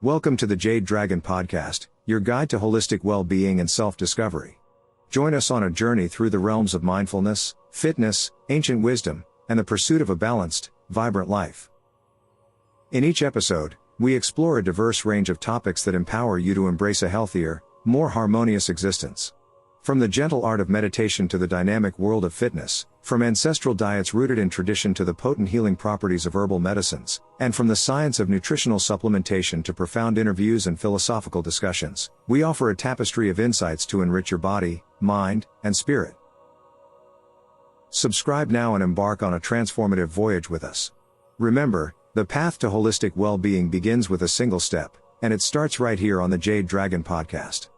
Welcome to the Jade Dragon Podcast, your guide to holistic well-being and self-discovery. Join us on a journey through the realms of mindfulness, fitness, ancient wisdom, and the pursuit of a balanced, vibrant life. In each episode, we explore a diverse range of topics that empower you to embrace a healthier, more harmonious existence. From the gentle art of meditation to the dynamic world of fitness, from ancestral diets rooted in tradition to the potent healing properties of herbal medicines, and from the science of nutritional supplementation to profound interviews and philosophical discussions, we offer a tapestry of insights to enrich your body, mind, and spirit. Subscribe now and embark on a transformative voyage with us. Remember, the path to holistic well-being begins with a single step, and it starts right here on the Jade Dragon Podcast.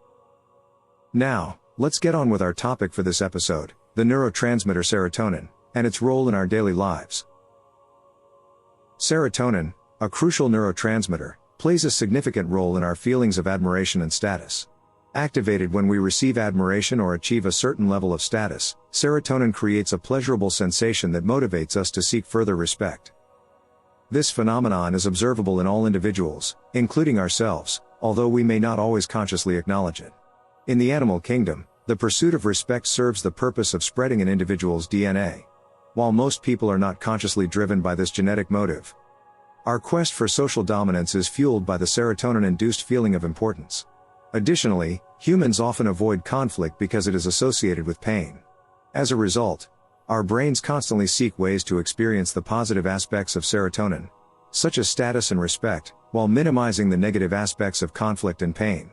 Now, let's get on with our topic for this episode, the neurotransmitter serotonin, and its role in our daily lives. Serotonin, a crucial neurotransmitter, plays a significant role in our feelings of admiration and status. Activated when we receive admiration or achieve a certain level of status, serotonin creates a pleasurable sensation that motivates us to seek further respect. This phenomenon is observable in all individuals, including ourselves, although we may not always consciously acknowledge it. In the animal kingdom, the pursuit of respect serves the purpose of spreading an individual's DNA. While most people are not consciously driven by this genetic motive, our quest for social dominance is fueled by the serotonin-induced feeling of importance. Additionally, humans often avoid conflict because it is associated with pain. As a result, our brains constantly seek ways to experience the positive aspects of serotonin, such as status and respect, while minimizing the negative aspects of conflict and pain.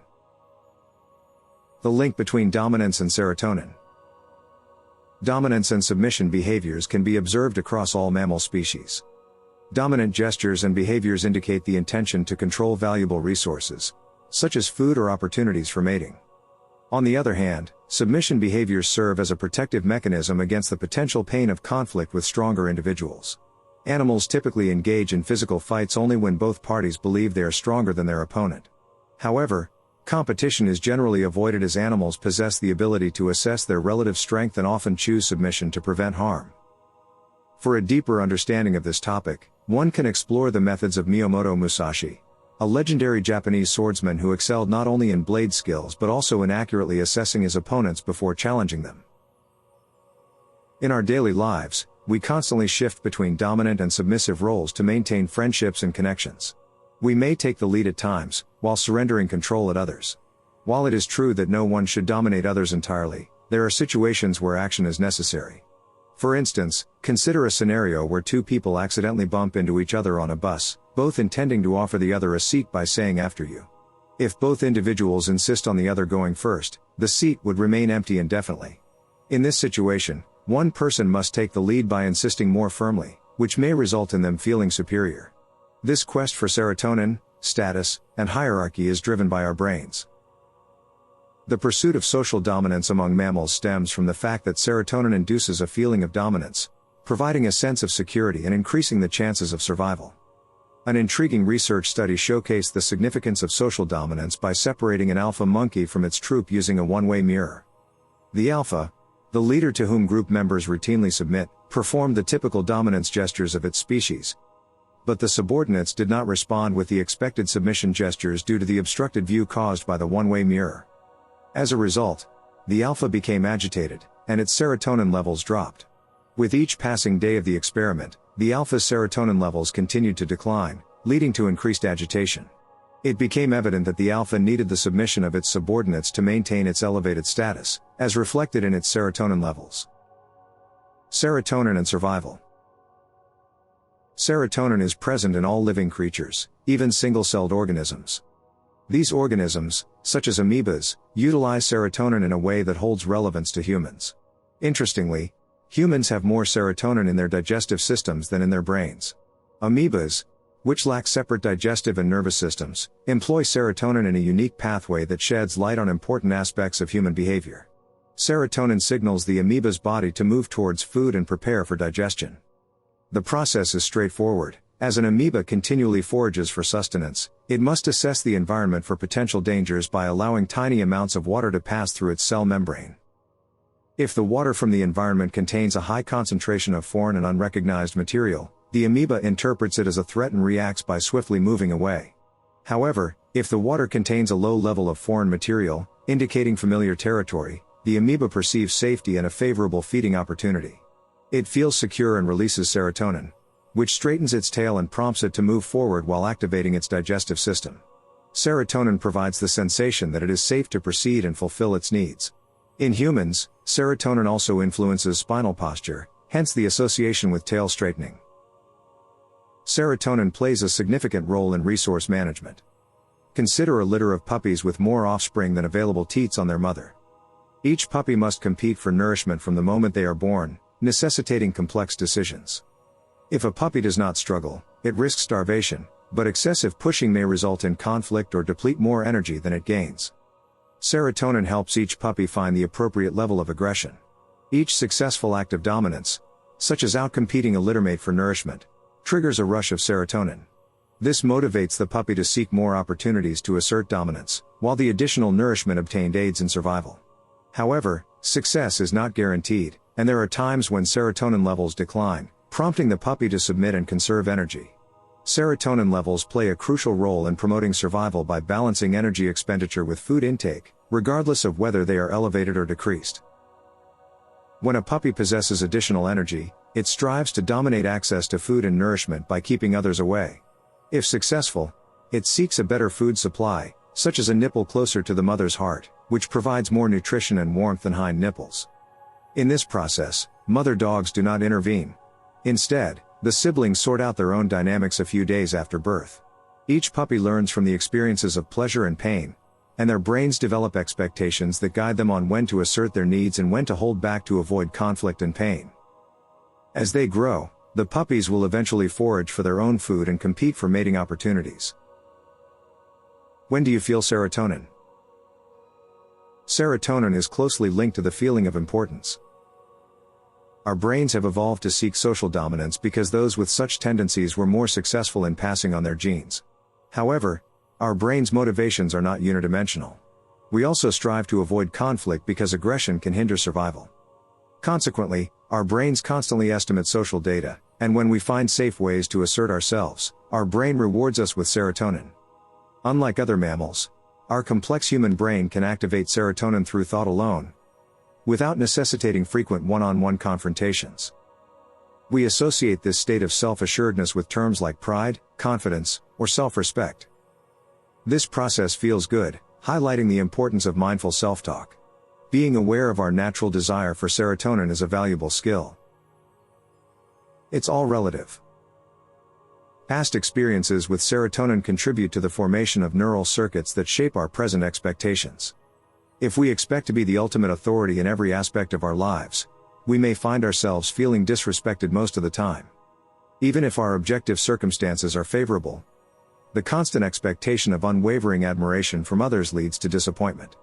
The link between dominance and serotonin. Dominance and submission behaviors can be observed across all mammal species. Dominant gestures and behaviors indicate the intention to control valuable resources, such as food or opportunities for mating. On the other hand, submission behaviors serve as a protective mechanism against the potential pain of conflict with stronger individuals. Animals typically engage in physical fights only when both parties believe they are stronger than their opponent. However, competition is generally avoided as animals possess the ability to assess their relative strength and often choose submission to prevent harm. For a deeper understanding of this topic, one can explore the methods of Miyamoto Musashi, a legendary Japanese swordsman who excelled not only in blade skills but also in accurately assessing his opponents before challenging them. In our daily lives, we constantly shift between dominant and submissive roles to maintain friendships and connections. We may take the lead at times, while surrendering control at others. While it is true that no one should dominate others entirely, there are situations where action is necessary. For instance, consider a scenario where two people accidentally bump into each other on a bus, both intending to offer the other a seat by saying "after you." If both individuals insist on the other going first, the seat would remain empty indefinitely. In this situation, one person must take the lead by insisting more firmly, which may result in them feeling superior. This quest for serotonin, status, and hierarchy is driven by our brains. The pursuit of social dominance among mammals stems from the fact that serotonin induces a feeling of dominance, providing a sense of security and increasing the chances of survival. An intriguing research study showcased the significance of social dominance by separating an alpha monkey from its troop using a one-way mirror. The alpha, the leader to whom group members routinely submit, performed the typical dominance gestures of its species, but the subordinates did not respond with the expected submission gestures due to the obstructed view caused by the one-way mirror. As a result, the alpha became agitated, and its serotonin levels dropped. With each passing day of the experiment, the alpha's serotonin levels continued to decline, leading to increased agitation. It became evident that the alpha needed the submission of its subordinates to maintain its elevated status, as reflected in its serotonin levels. Serotonin and survival. Serotonin is present in all living creatures, even single-celled organisms. These organisms, such as amoebas, utilize serotonin in a way that holds relevance to humans. Interestingly, humans have more serotonin in their digestive systems than in their brains. Amoebas, which lack separate digestive and nervous systems, employ serotonin in a unique pathway that sheds light on important aspects of human behavior. Serotonin signals the amoeba's body to move towards food and prepare for digestion. The process is straightforward. As an amoeba continually forages for sustenance, it must assess the environment for potential dangers by allowing tiny amounts of water to pass through its cell membrane. If the water from the environment contains a high concentration of foreign and unrecognized material, the amoeba interprets it as a threat and reacts by swiftly moving away. However, if the water contains a low level of foreign material, indicating familiar territory, the amoeba perceives safety and a favorable feeding opportunity. It feels secure and releases serotonin, which straightens its tail and prompts it to move forward while activating its digestive system. Serotonin provides the sensation that it is safe to proceed and fulfill its needs. In humans, serotonin also influences spinal posture, hence the association with tail straightening. Serotonin plays a significant role in resource management. Consider a litter of puppies with more offspring than available teats on their mother. Each puppy must compete for nourishment from the moment they are born, necessitating complex decisions. If a puppy does not struggle, it risks starvation, but excessive pushing may result in conflict or deplete more energy than it gains. Serotonin helps each puppy find the appropriate level of aggression. Each successful act of dominance, such as outcompeting a littermate for nourishment, triggers a rush of serotonin. This motivates the puppy to seek more opportunities to assert dominance, while the additional nourishment obtained aids in survival. However, success is not guaranteed, and there are times when serotonin levels decline, prompting the puppy to submit and conserve energy. Serotonin levels play a crucial role in promoting survival by balancing energy expenditure with food intake, regardless of whether they are elevated or decreased. When a puppy possesses additional energy, it strives to dominate access to food and nourishment by keeping others away. If successful, it seeks a better food supply, such as a nipple closer to the mother's heart, which provides more nutrition and warmth than hind nipples. In this process, mother dogs do not intervene. Instead, the siblings sort out their own dynamics a few days after birth. Each puppy learns from the experiences of pleasure and pain, and their brains develop expectations that guide them on when to assert their needs and when to hold back to avoid conflict and pain. As they grow, the puppies will eventually forage for their own food and compete for mating opportunities. When do you feel serotonin? Serotonin is closely linked to the feeling of importance. Our brains have evolved to seek social dominance because those with such tendencies were more successful in passing on their genes. However, our brain's motivations are not unidimensional. We also strive to avoid conflict because aggression can hinder survival. Consequently, our brains constantly estimate social data, and when we find safe ways to assert ourselves, our brain rewards us with serotonin. Unlike other mammals, our complex human brain can activate serotonin through thought alone, without necessitating frequent one-on-one confrontations. We associate this state of self-assuredness with terms like pride, confidence, or self-respect. This process feels good, highlighting the importance of mindful self-talk. Being aware of our natural desire for serotonin is a valuable skill. It's all relative. Past experiences with serotonin contribute to the formation of neural circuits that shape our present expectations. If we expect to be the ultimate authority in every aspect of our lives, we may find ourselves feeling disrespected most of the time. Even if our objective circumstances are favorable, the constant expectation of unwavering admiration from others leads to disappointment.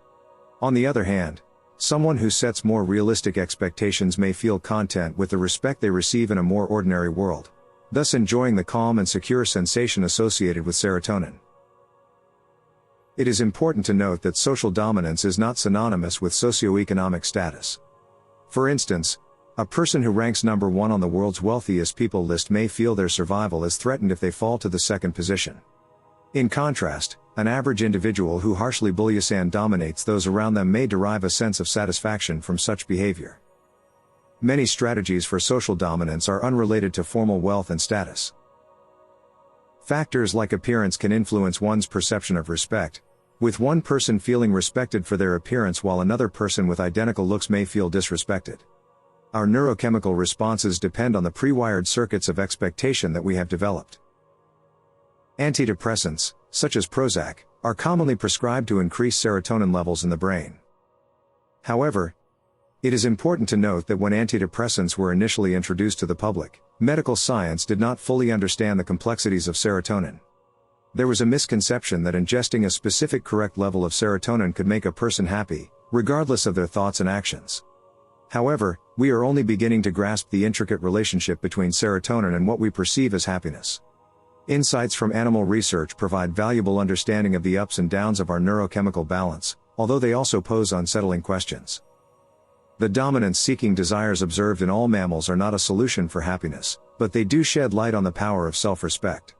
On the other hand, someone who sets more realistic expectations may feel content with the respect they receive in a more ordinary world, thus enjoying the calm and secure sensation associated with serotonin. It is important to note that social dominance is not synonymous with socioeconomic status. For instance, a person who ranks number 1 on the world's wealthiest people list may feel their survival is threatened if they fall to the second position. In contrast, an average individual who harshly bullies and dominates those around them may derive a sense of satisfaction from such behavior. Many strategies for social dominance are unrelated to formal wealth and status. Factors like appearance can influence one's perception of respect, with one person feeling respected for their appearance while another person with identical looks may feel disrespected. Our neurochemical responses depend on the pre-wired circuits of expectation that we have developed. Antidepressants, such as Prozac, are commonly prescribed to increase serotonin levels in the brain. However, it is important to note that when antidepressants were initially introduced to the public, medical science did not fully understand the complexities of serotonin. There was a misconception that ingesting a specific correct level of serotonin could make a person happy, regardless of their thoughts and actions. However, we are only beginning to grasp the intricate relationship between serotonin and what we perceive as happiness. Insights from animal research provide valuable understanding of the ups and downs of our neurochemical balance, although they also pose unsettling questions. The dominance-seeking desires observed in all mammals are not a solution for happiness, but they do shed light on the power of self-respect.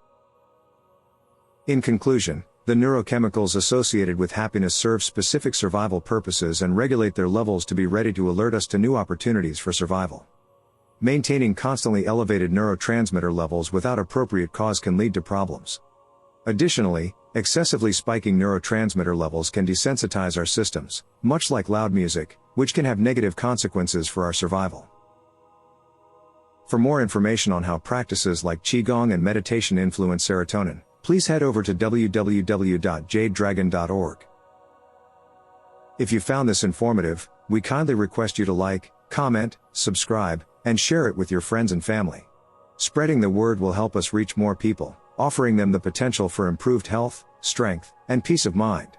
In conclusion, The neurochemicals associated with happiness serve specific survival purposes and regulate their levels to be ready to alert us to new opportunities for survival. Maintaining constantly elevated neurotransmitter levels without appropriate cause can lead to problems. Additionally, excessively spiking neurotransmitter levels can desensitize our systems, much like loud music, which can have negative consequences for our survival. For more information on how practices like Qigong and meditation influence serotonin, please head over to www.jadedragon.org. If you found this informative, we kindly request you to like, comment, subscribe, and share it with your friends and family. Spreading the word will help us reach more people, offering them the potential for improved health, strength, and peace of mind.